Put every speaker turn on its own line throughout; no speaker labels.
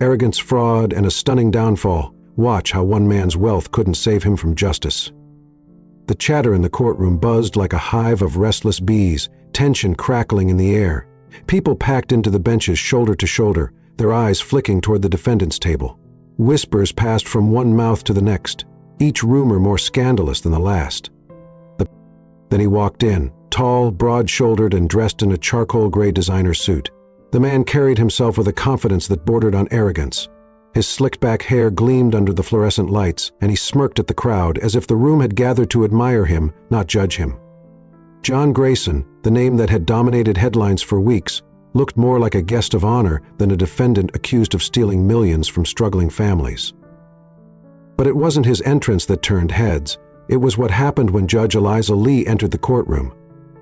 Arrogance, fraud, and a stunning downfall. Watch how one man's wealth couldn't save him from justice. The chatter in the courtroom buzzed like a hive of restless bees, tension crackling in the air. People packed into the benches shoulder to shoulder, their eyes flicking toward the defendant's table. Whispers passed from one mouth to the next, each rumor more scandalous than the last. Then he walked in, tall, broad-shouldered, and dressed in a charcoal-gray designer suit. The man carried himself with a confidence that bordered on arrogance. His slicked-back hair gleamed under the fluorescent lights, and he smirked at the crowd as if the room had gathered to admire him, not judge him. John Grayson, the name that had dominated headlines for weeks, looked more like a guest of honor than a defendant accused of stealing millions from struggling families. But it wasn't his entrance that turned heads. It was what happened when Judge Eliza Lee entered the courtroom.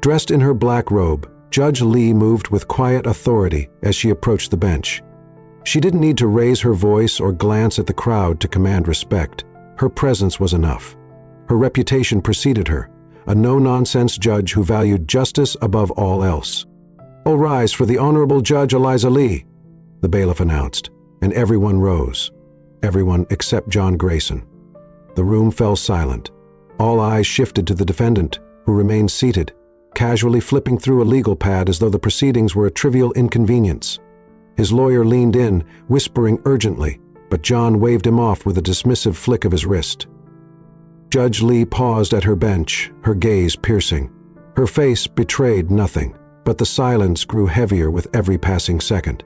Dressed in her black robe, Judge Lee moved with quiet authority as she approached the bench. She didn't need to raise her voice or glance at the crowd to command respect. Her presence was enough. Her reputation preceded her, a no-nonsense judge who valued justice above all else. "All rise for the Honorable Judge Eliza Lee," the bailiff announced, and everyone rose. Everyone except John Grayson. The room fell silent. All eyes shifted to the defendant, who remained seated, casually flipping through a legal pad as though the proceedings were a trivial inconvenience. His lawyer leaned in, whispering urgently, but John waved him off with a dismissive flick of his wrist. Judge Lee paused at her bench, her gaze piercing. Her face betrayed nothing, but the silence grew heavier with every passing second.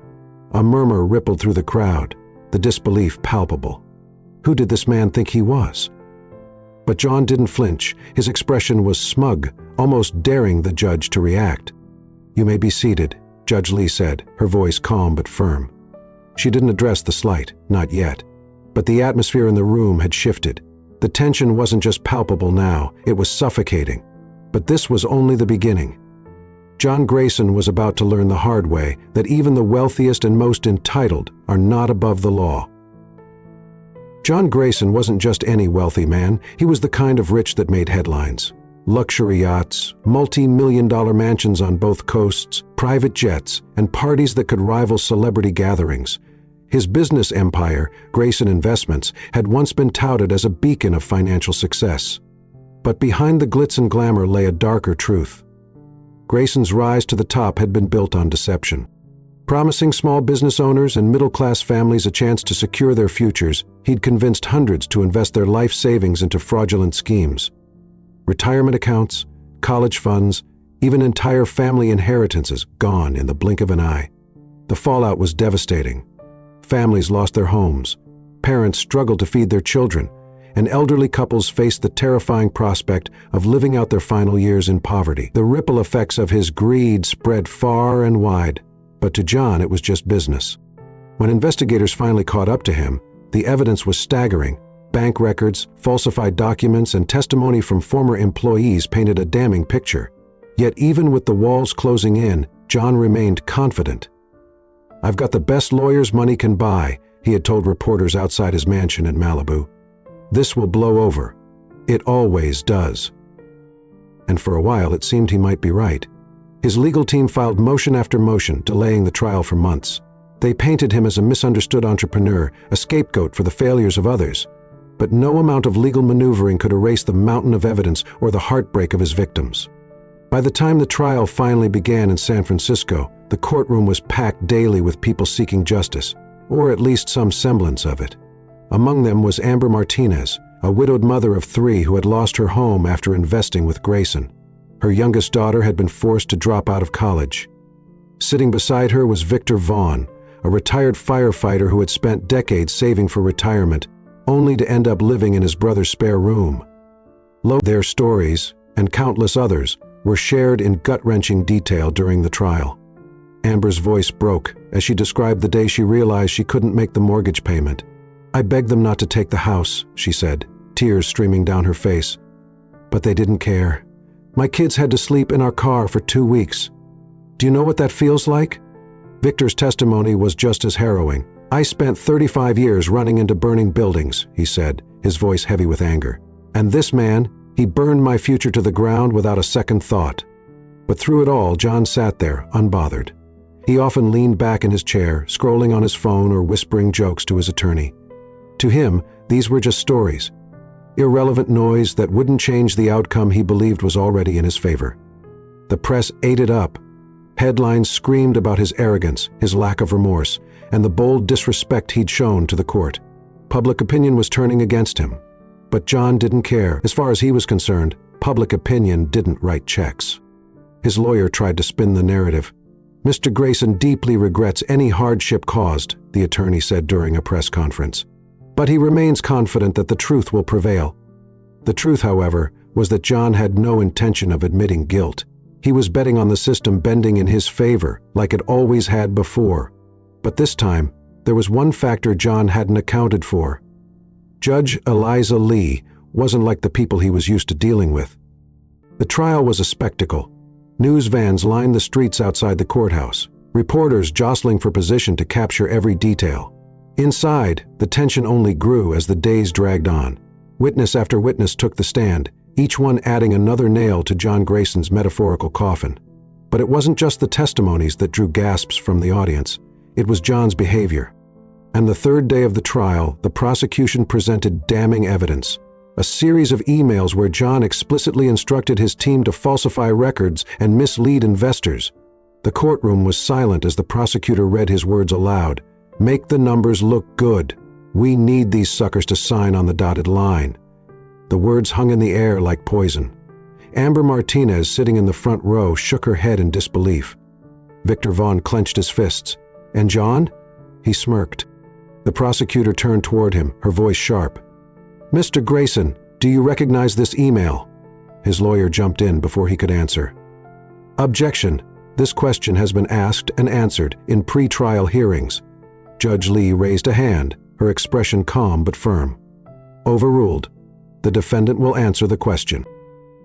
A murmur rippled through the crowd, the disbelief palpable. Who did this man think he was? But John didn't flinch. His expression was smug, almost daring the judge to react. "You may be seated," Judge Lee said, her voice calm but firm. She didn't address the slight, not yet. But the atmosphere in the room had shifted. The tension wasn't just palpable now, it was suffocating. But this was only the beginning. John Grayson was about to learn the hard way that even the wealthiest and most entitled are not above the law. John Grayson wasn't just any wealthy man, he was the kind of rich that made headlines. Luxury yachts, multi-million-dollar mansions on both coasts, private jets, and parties that could rival celebrity gatherings. His business empire, Grayson Investments, had once been touted as a beacon of financial success. But behind the glitz and glamour lay a darker truth. Grayson's rise to the top had been built on deception. Promising small business owners and middle-class families a chance to secure their futures, he'd convinced hundreds to invest their life savings into fraudulent schemes. Retirement accounts, college funds, even entire family inheritances gone in the blink of an eye. The fallout was devastating. Families lost their homes, parents struggled to feed their children, and elderly couples faced the terrifying prospect of living out their final years in poverty. The ripple effects of his greed spread far and wide, but to John it was just business. When investigators finally caught up to him, the evidence was staggering. Bank records, falsified documents, and testimony from former employees painted a damning picture. Yet even with the walls closing in, John remained confident. "I've got the best lawyers money can buy," he had told reporters outside his mansion in Malibu. "This will blow over. It always does." And for a while it seemed he might be right. His legal team filed motion after motion, delaying the trial for months. They painted him as a misunderstood entrepreneur, a scapegoat for the failures of others. But no amount of legal maneuvering could erase the mountain of evidence or the heartbreak of his victims. By the time the trial finally began in San Francisco, the courtroom was packed daily with people seeking justice, or at least some semblance of it. Among them was Amber Martinez, a widowed mother of 3 who had lost her home after investing with Grayson. Her youngest daughter had been forced to drop out of college. Sitting beside her was Victor Vaughn, a retired firefighter who had spent decades saving for retirement, only to end up living in his brother's spare room. Their stories, and countless others, were shared in gut-wrenching detail during the trial. Amber's voice broke as she described the day she realized she couldn't make the mortgage payment. "I begged them not to take the house," she said, tears streaming down her face. "But they didn't care. My kids had to sleep in our car for 2 weeks. Do you know what that feels like?" Victor's testimony was just as harrowing. "I spent 35 years running into burning buildings," he said, his voice heavy with anger. "And this man, he burned my future to the ground without a second thought." But through it all, John sat there, unbothered. He often leaned back in his chair, scrolling on his phone or whispering jokes to his attorney. To him, these were just stories, irrelevant noise that wouldn't change the outcome he believed was already in his favor. The press ate it up. Headlines screamed about his arrogance, his lack of remorse, and the bold disrespect he'd shown to the court. Public opinion was turning against him. But John didn't care. As far as he was concerned, public opinion didn't write checks. His lawyer tried to spin the narrative. "Mr. Grayson deeply regrets any hardship caused," the attorney said during a press conference. "But he remains confident that the truth will prevail." The truth, however, was that John had no intention of admitting guilt. He was betting on the system bending in his favor, like it always had before. But this time, there was one factor John hadn't accounted for. Judge Eliza Lee wasn't like the people he was used to dealing with. The trial was a spectacle. News vans lined the streets outside the courthouse, reporters jostling for position to capture every detail. Inside, the tension only grew as the days dragged on. Witness after witness took the stand, each one adding another nail to John Grayson's metaphorical coffin. But it wasn't just the testimonies that drew gasps from the audience. It was John's behavior. And the third day of the trial, the prosecution presented damning evidence. A series of emails where John explicitly instructed his team to falsify records and mislead investors. The courtroom was silent as the prosecutor read his words aloud. "Make the numbers look good. We need these suckers to sign on the dotted line." The words hung in the air like poison. Amber Martinez, sitting in the front row, shook her head in disbelief. Victor Vaughn clenched his fists. "And John?" He smirked. The prosecutor turned toward him, her voice sharp. "Mr. Grayson, do you recognize this email?" His lawyer jumped in before he could answer. "Objection. This question has been asked and answered in pre-trial hearings." Judge Lee raised a hand, her expression calm but firm. "Overruled. The defendant will answer the question."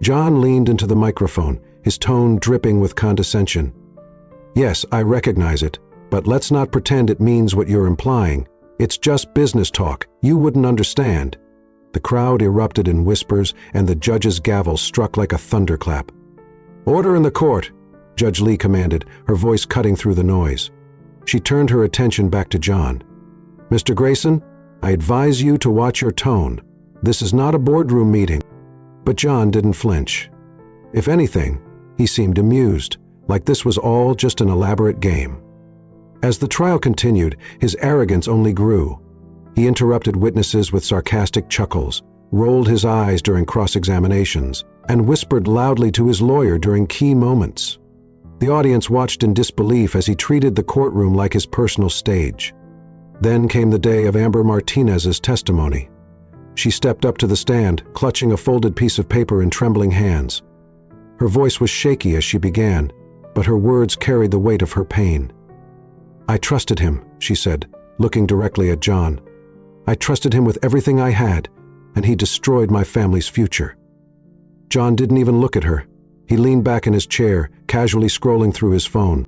John leaned into the microphone, his tone dripping with condescension. "Yes, I recognize it, but let's not pretend it means what you're implying. It's just business talk. You wouldn't understand." The crowd erupted in whispers, and the judge's gavel struck like a thunderclap. "Order in the court," Judge Lee commanded, her voice cutting through the noise. She turned her attention back to John. "Mr. Grayson, I advise you to watch your tone. This is not a boardroom meeting." But John didn't flinch. If anything, he seemed amused, like this was all just an elaborate game. As the trial continued, his arrogance only grew. He interrupted witnesses with sarcastic chuckles, rolled his eyes during cross-examinations, and whispered loudly to his lawyer during key moments. The audience watched in disbelief as he treated the courtroom like his personal stage. Then came the day of Amber Martinez's testimony. She stepped up to the stand, clutching a folded piece of paper in trembling hands. Her voice was shaky as she began, but her words carried the weight of her pain. "I trusted him," she said, looking directly at John. "I trusted him with everything I had, and he destroyed my family's future." John didn't even look at her. He leaned back in his chair, casually scrolling through his phone.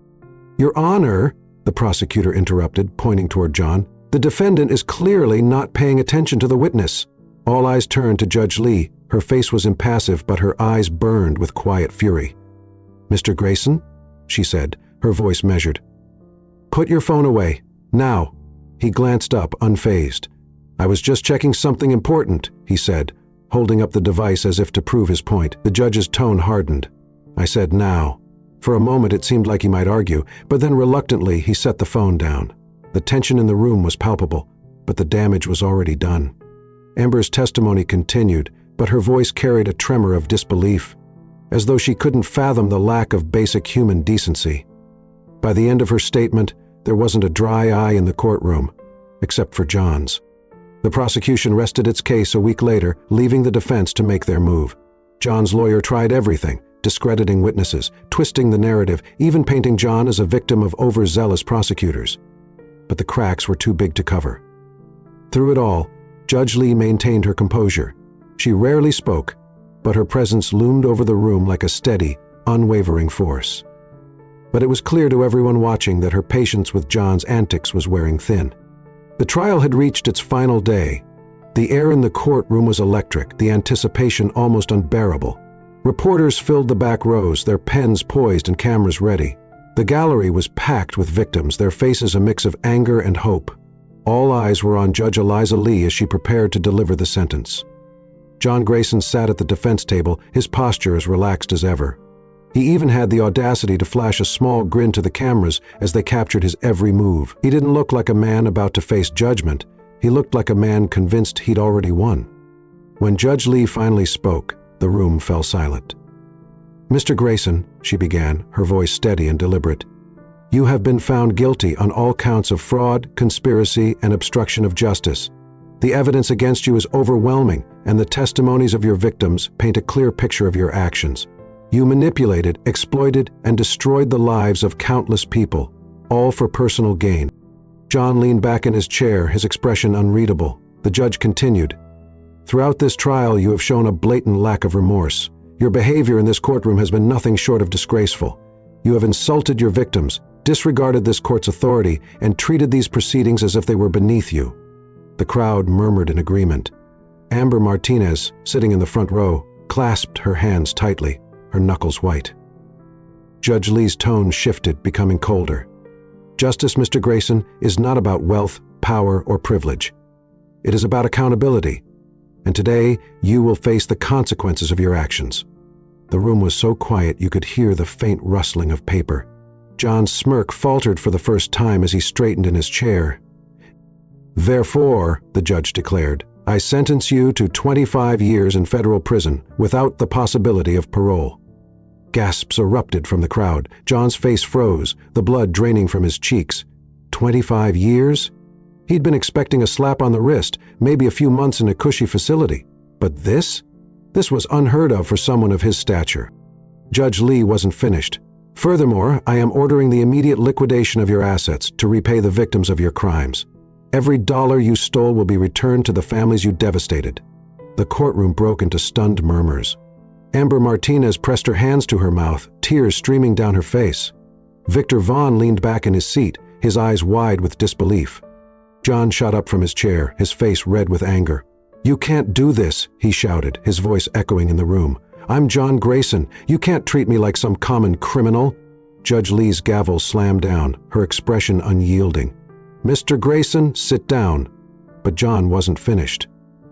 "Your Honor," the prosecutor interrupted, pointing toward John, "the defendant is clearly not paying attention to the witness." All eyes turned to Judge Lee. Her face was impassive, but her eyes burned with quiet fury. "Mr. Grayson," she said, her voice measured. "Put your phone away, now." He glanced up, unfazed. "I was just checking something important," he said, holding up the device as if to prove his point. The judge's tone hardened. "I said now." For a moment it seemed like he might argue, but then reluctantly he set the phone down. The tension in the room was palpable, but the damage was already done. Amber's testimony continued, but her voice carried a tremor of disbelief, as though she couldn't fathom the lack of basic human decency. By the end of her statement, there wasn't a dry eye in the courtroom, except for John's. The prosecution rested its case a week later, leaving the defense to make their move. John's lawyer tried everything, discrediting witnesses, twisting the narrative, even painting John as a victim of overzealous prosecutors. But the cracks were too big to cover. Through it all, Judge Lee maintained her composure. She rarely spoke, but her presence loomed over the room like a steady, unwavering force. But it was clear to everyone watching that her patience with John's antics was wearing thin. The trial had reached its final day. The air in the courtroom was electric, the anticipation almost unbearable. Reporters filled the back rows, their pens poised and cameras ready. The gallery was packed with victims, their faces a mix of anger and hope. All eyes were on Judge Eliza Lee as she prepared to deliver the sentence. John Grayson sat at the defense table, his posture as relaxed as ever. He even had the audacity to flash a small grin to the cameras as they captured his every move. He didn't look like a man about to face judgment. He looked like a man convinced he'd already won. When Judge Lee finally spoke, the room fell silent. "Mr. Grayson," she began, her voice steady and deliberate, "you have been found guilty on all counts of fraud, conspiracy, and obstruction of justice. The evidence against you is overwhelming, and the testimonies of your victims paint a clear picture of your actions. You manipulated, exploited, and destroyed the lives of countless people, all for personal gain." John leaned back in his chair, his expression unreadable. The judge continued, "Throughout this trial, you have shown a blatant lack of remorse. Your behavior in this courtroom has been nothing short of disgraceful. You have insulted your victims, disregarded this court's authority, and treated these proceedings as if they were beneath you." The crowd murmured in agreement. Amber Martinez, sitting in the front row, clasped her hands tightly, her knuckles white. Judge Lee's tone shifted, becoming colder. "Justice, Mr. Grayson, is not about wealth, power, or privilege. It is about accountability. And today, you will face the consequences of your actions." The room was so quiet you could hear the faint rustling of paper. John's smirk faltered for the first time as he straightened in his chair. "Therefore," the judge declared, "I sentence you to 25 years in federal prison without the possibility of parole." Gasps erupted from the crowd. John's face froze, the blood draining from his cheeks. 25 years? He'd been expecting a slap on the wrist, maybe a few months in a cushy facility. But this? This was unheard of for someone of his stature. Judge Lee wasn't finished. "Furthermore, I am ordering the immediate liquidation of your assets to repay the victims of your crimes. Every dollar you stole will be returned to the families you devastated." The courtroom broke into stunned murmurs. Amber Martinez pressed her hands to her mouth, tears streaming down her face. Victor Vaughn leaned back in his seat, his eyes wide with disbelief. John shot up from his chair, his face red with anger. "You can't do this," he shouted, his voice echoing in the room. "I'm John Grayson. You can't treat me like some common criminal." Judge Lee's gavel slammed down, her expression unyielding. "Mr. Grayson, sit down." But John wasn't finished.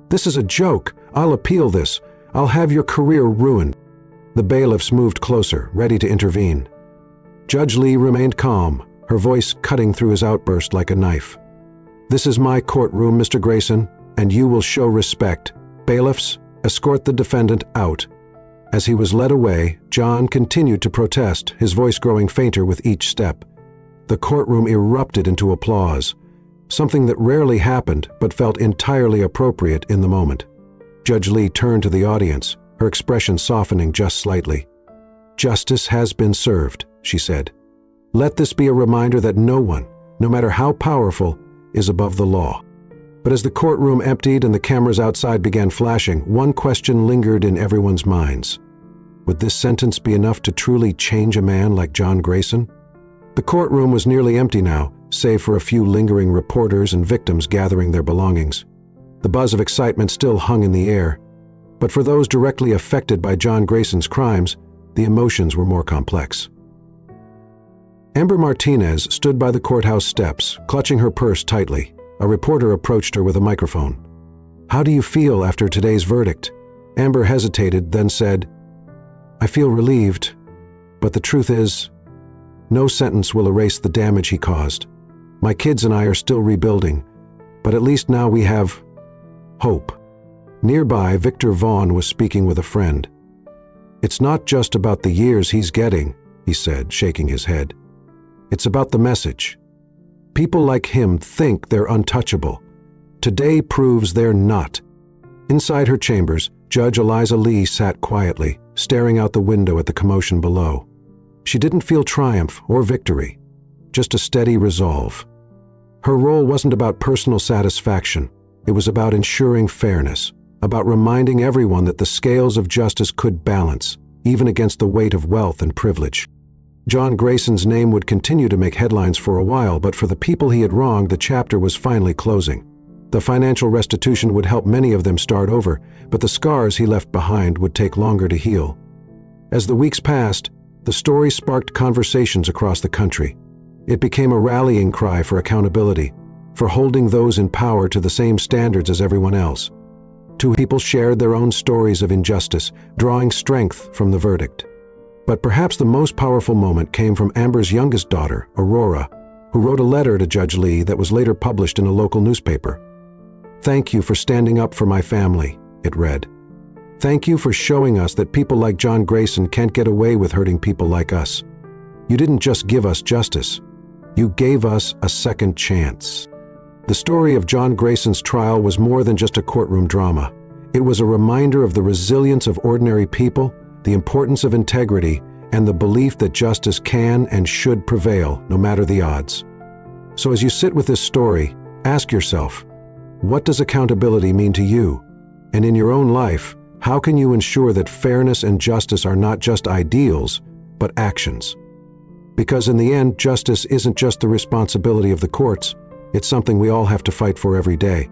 "This is a joke. I'll appeal this. I'll have your career ruined." The bailiffs moved closer, ready to intervene. Judge Lee remained calm, her voice cutting through his outburst like a knife. "This is my courtroom, Mr. Grayson, and you will show respect. Bailiffs, escort the defendant out." As he was led away, John continued to protest, his voice growing fainter with each step. The courtroom erupted into applause, something that rarely happened but felt entirely appropriate in the moment. Judge Lee turned to the audience, her expression softening just slightly. "Justice has been served," she said. "Let this be a reminder that no one, no matter how powerful, is above the law." But as the courtroom emptied and the cameras outside began flashing, one question lingered in everyone's minds. Would this sentence be enough to truly change a man like John Grayson? The courtroom was nearly empty now, save for a few lingering reporters and victims gathering their belongings. The buzz of excitement still hung in the air. But for those directly affected by John Grayson's crimes, the emotions were more complex. Amber Martinez stood by the courthouse steps, clutching her purse tightly. A reporter approached her with a microphone. "How do you feel after today's verdict?" Amber hesitated, then said, "I feel relieved, but the truth is, no sentence will erase the damage he caused. My kids and I are still rebuilding, but at least now we have hope." Nearby, Victor Vaughn was speaking with a friend. "It's not just about the years he's getting," he said, shaking his head. "It's about the message. People like him think they're untouchable. Today proves they're not." Inside her chambers, Judge Eliza Lee sat quietly, staring out the window at the commotion below. She didn't feel triumph or victory, just a steady resolve. Her role wasn't about personal satisfaction. It was about ensuring fairness, about reminding everyone that the scales of justice could balance, even against the weight of wealth and privilege. John Grayson's name would continue to make headlines for a while, but for the people he had wronged, the chapter was finally closing. The financial restitution would help many of them start over, but the scars he left behind would take longer to heal. As the weeks passed, The story sparked conversations across the country. It became a rallying cry for accountability, for holding those in power to the same standards as everyone else. Two people shared their own stories of injustice, drawing strength from the verdict. But perhaps the most powerful moment came from Amber's youngest daughter, Aurora, who wrote a letter to Judge Lee that was later published in a local newspaper. "Thank you for standing up for my family," it read. "Thank you for showing us that people like John Grayson can't get away with hurting people like us. You didn't just give us justice. You gave us a second chance." The story of John Grayson's trial was more than just a courtroom drama. It was a reminder of the resilience of ordinary people, the importance of integrity, and the belief that justice can and should prevail, no matter the odds. So as you sit with this story, ask yourself, what does accountability mean to you? And in your own life, how can you ensure that fairness and justice are not just ideals, but actions? Because in the end, justice isn't just the responsibility of the courts, it's something we all have to fight for every day.